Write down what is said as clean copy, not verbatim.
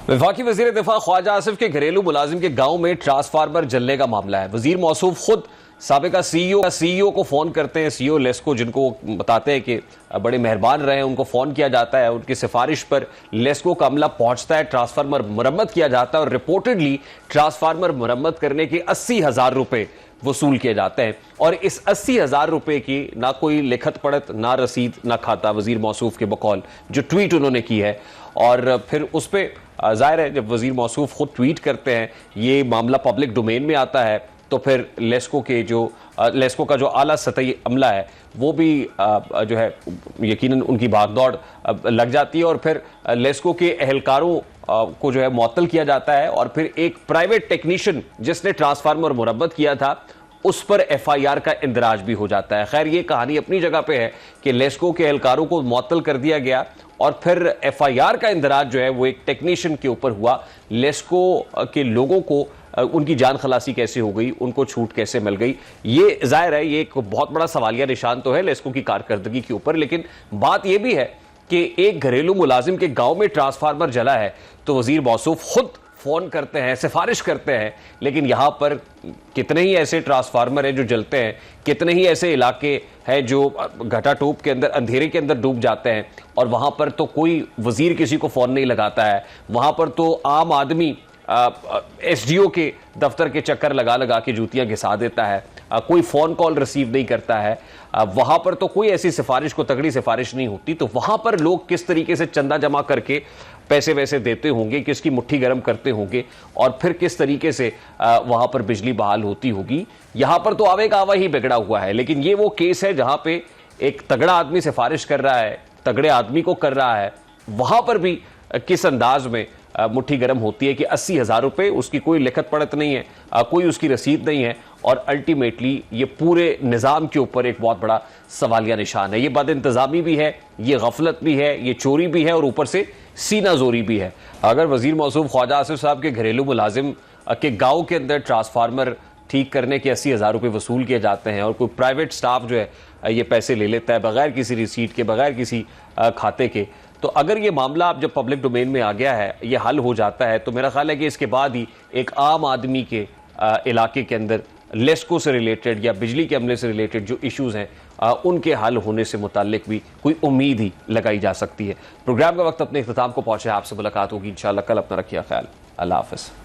वफाकी वज़ीर दिफा ख्वाजा आसिफ के घरेलू मुलाजिम के गांव में ट्रांसफार्मर जलने का मामला है। वज़ीर मौसूफ खुद साबिका सीईओ को फ़ोन करते हैं, सीईओ लेस्को, जिनको बताते हैं कि बड़े मेहरबान रहे हैं, उनको फ़ोन किया जाता है, उनकी सिफारिश पर लेस्को का अमला पहुंचता है, ट्रांसफार्मर मरम्मत किया जाता है और रिपोर्टेडली ट्रांसफार्मर मरम्मत करने के 80,000 रुपये वसूल किए जाते हैं। और इस 80,000 रुपये की ना कोई लिखत पढ़त, ना रसीद, ना खाता, वज़ीर मौसूफ के बकौल जो ट्वीट उन्होंने की है। और फिर उस पर ज़ाहिर है जब वज़ीर मौसूफ खुद ट्वीट करते हैं, ये मामला पब्लिक डोमेन में आता है, तो फिर लेस्को का जो आला सतही अमला है वो भी जो है यकीनन उनकी भागदौड़ लग जाती है और फिर लेस्को के एहलकारों को जो है मुअत्तल किया जाता है और फिर एक प्राइवेट टेक्नीशियन जिसने ट्रांसफार्मर मुरम्मत किया था उस पर एफआईआर का इंदराज भी हो जाता है। खैर, ये कहानी अपनी जगह पे है कि लेस्को के एहलकारों को मुअत्तल कर दिया गया और फिर एफआईआर का इंदराज जो है वो एक टेक्नीशियन के ऊपर हुआ। लेस्को के लोगों को उनकी जान खलासी कैसे हो गई, उनको छूट कैसे मिल गई, ये जाहिर है ये एक बहुत बड़ा सवालिया निशान तो है लेस्को की कारकर्दगी के ऊपर। लेकिन बात यह भी है कि एक घरेलू मुलाजिम के गांव में ट्रांसफार्मर जला है तो वजीर मौसूफ खुद फोन करते हैं, सिफारिश करते हैं, लेकिन यहां पर कितने ही ऐसे ट्रांसफार्मर हैं जो जलते हैं, कितने ही ऐसे इलाके हैं जो घटा टूप के अंदर, अंधेरे के अंदर डूब जाते हैं और वहां पर तो कोई वजीर किसी को फोन नहीं लगाता है। वहां पर तो आम आदमी एसडीओ के दफ्तर के चक्कर लगा लगा के जूतियां घिसा देता है, कोई फ़ोन कॉल रिसीव नहीं करता है। वहां पर तो कोई ऐसी सिफारिश को तगड़ी सिफारिश नहीं होती, तो वहां पर लोग किस तरीके से चंदा जमा करके पैसे वैसे देते होंगे, किसकी मुट्ठी गर्म करते होंगे और फिर किस तरीके से वहां पर बिजली बहाल होती होगी। यहां पर तो आवे का आवा ही बिगड़ा हुआ है। लेकिन ये वो केस है जहां पे एक तगड़ा आदमी सिफारिश कर रहा है, तगड़े आदमी को कर रहा है, वहां पर भी किस अंदाज में मुट्ठी गर्म होती है कि 80,000 रुपये, उसकी कोई लिखत पढ़त नहीं है, कोई उसकी रसीद नहीं है और अल्टीमेटली ये पूरे निज़ाम के ऊपर एक बहुत बड़ा सवालिया निशान है। ये बदइंतज़ामी भी है, ये गफलत भी है, ये चोरी भी है और ऊपर से सीना जोरी भी है। अगर वज़ीर मौसूफ ख्वाजा आसिफ साहब के घरेलू मुलाजिम के गाँव के अंदर ट्रांसफार्मर ठीक करने के 80,000 रुपये वसूल किए जाते हैं और कोई प्राइवेट स्टाफ जो है ये पैसे ले लेता है बगैर किसी रिसीट के, बगैर किसी खाते के, तो अगर ये मामला अब जब पब्लिक डोमेन में आ गया है, ये हल हो जाता है, तो मेरा ख्याल है कि इसके बाद ही एक आम आदमी के इलाके के अंदर लेस्को से रिलेटेड या बिजली के अमले से रिलेटेड जो इश्यूज़ हैं उनके हल होने से मुताल्लिक भी कोई उम्मीद ही लगाई जा सकती है। प्रोग्राम का वक्त अपने इख्तिताम को पहुँचे, आपसे मुलाकात होगी इंशाअल्लाह कल। अपना रखिए ख्याल। अल्लाह हाफ़िज़।